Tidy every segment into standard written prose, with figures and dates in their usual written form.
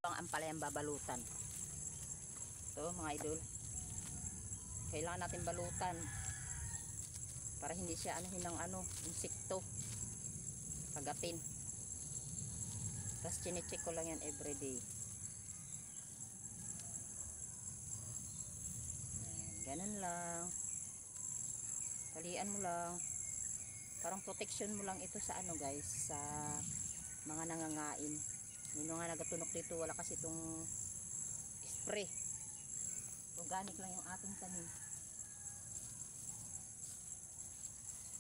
Ang ampalayang babalutan. Ito mga idol. Kailangan natin balutan para hindi siya ng insekto. Kagatin. Tapos chinecheck ko lang yan everyday. Ganun lang. Talian mo lang. Parang protection mo lang ito sa guys, sa mga nangangain. Yung nga nagatunok dito, wala kasi itong spray. Organic lang yung ating tanim.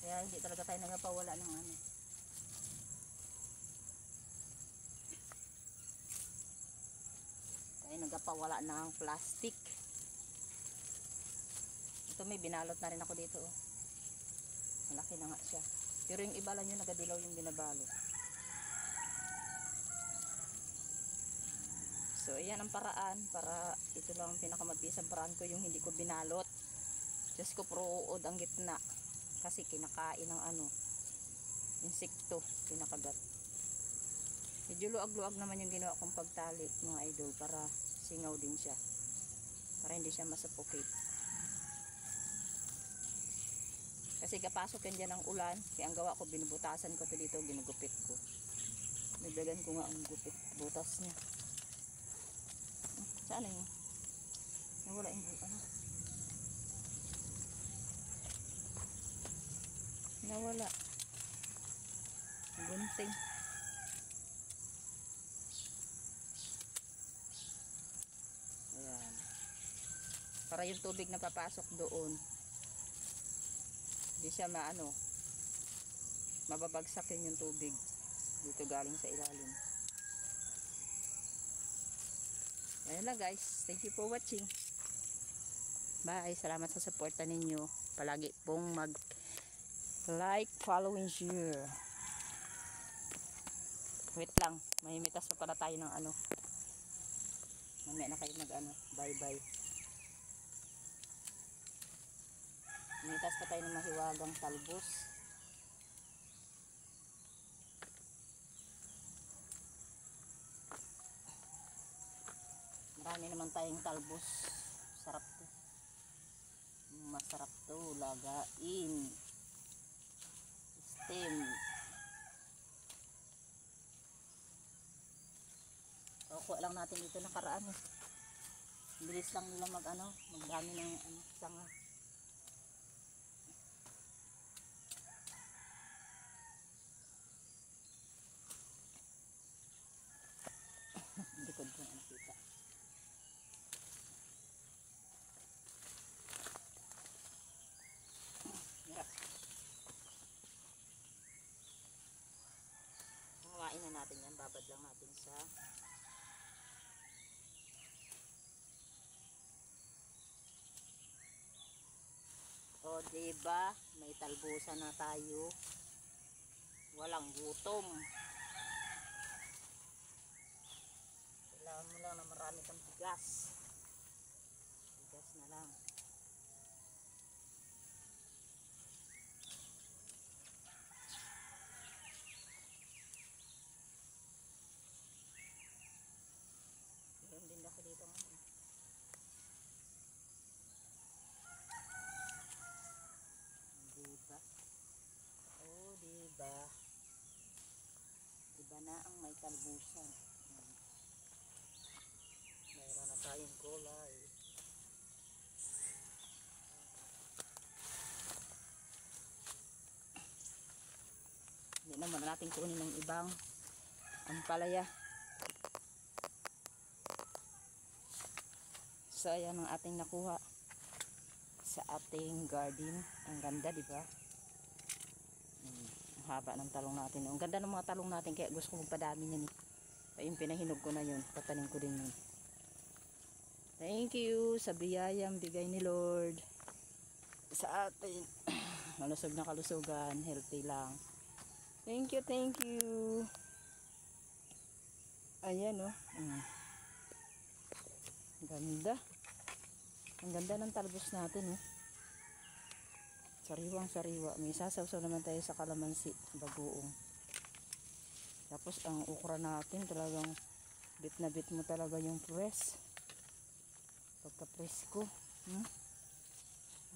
Kaya hindi talaga tayo nagpawala ng tayo nagpawala ng plastic. Ito may binalot na rin ako dito. Malaki na nga siya. Pero yung iba lang yung nagadilaw yung binabalot. So ayan ang paraan, para ito lang ang pinakamabisang paraan ko, yung hindi ko binalot. Just ko prood ang gitna kasi kinakain ng insekto, kinakagat. Medyo luag-luag naman yung ginawa kong pagtali mga idol, para singaw din siya, para hindi siya masuffocate. Kasi kapasok yan dyan ng ulan, kaya ang gawa ko, binubutasan ko to dito, ginugupit ko. Nagdagan ko nga ang gupit, butas niya. Saan na yun? Nawala yung nawala. Gunting. Ayan. Para yung tubig na papasok doon, hindi siya mababagsakin yung tubig dito galing sa ilalim. Ayan na guys, thank you for watching. Bye, salamat sa suporta ninyo. Palagi pong mag like, follow and share. Wait lang, may mitas pa pala tayo ng mamaya na kayo bye bye. Mitas pa tayo ng mahiwagang talbos. Marami naman tayong talbos. Sarap to. Masarap to lagain. Steam. Kuha lang natin dito nakaraan bilis lang nila magdami ng sanga. Likod ko na nakita. Hawain na natin yan, babad lang natin sa diba may talbusan na tayo, walang gutom. Kailangan mo lang na marami kang bigas na lang. Meron din ako dito diba? Oh diba, diba na ang may talbusan. Mayroon na tayong kulay. Hindi naman natin kunin ng ibang ampalaya. So ayan ang ating nakuha sa ating garden. Ang ganda, di ba? Ang haba ng talong natin. Ang ganda ng mga talong natin, kaya gusto ko magpadami niyan. Yung pinahinog ko na yun, tatanim ko din yun. Thank you sa biyayang bigay ni Lord sa atin. Malusog na kalusugan, healthy lang. Thank you, thank you. Ayan ganda. Ang ganda ng talbos natin Sariwang sariwa. May sasawsaw naman tayo sa kalamansi, bagoong. Tapos ang okra natin talagang Bit na bit mo talaga yung press. Pagka-press ko.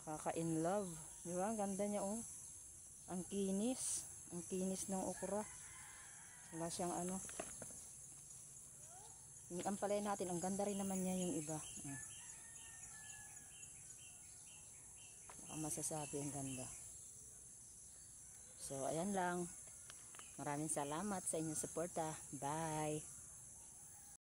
Nakaka-in love. Di ba? Ang ganda niya oh. Ang kinis. Ang kinis ng okra. Wala siyang ano. Yung ampalaya natin, ang ganda rin naman niya yung iba. Baka masasabi ang ganda. So, ayan lang. Maraming salamat sa inyong suporta. Bye!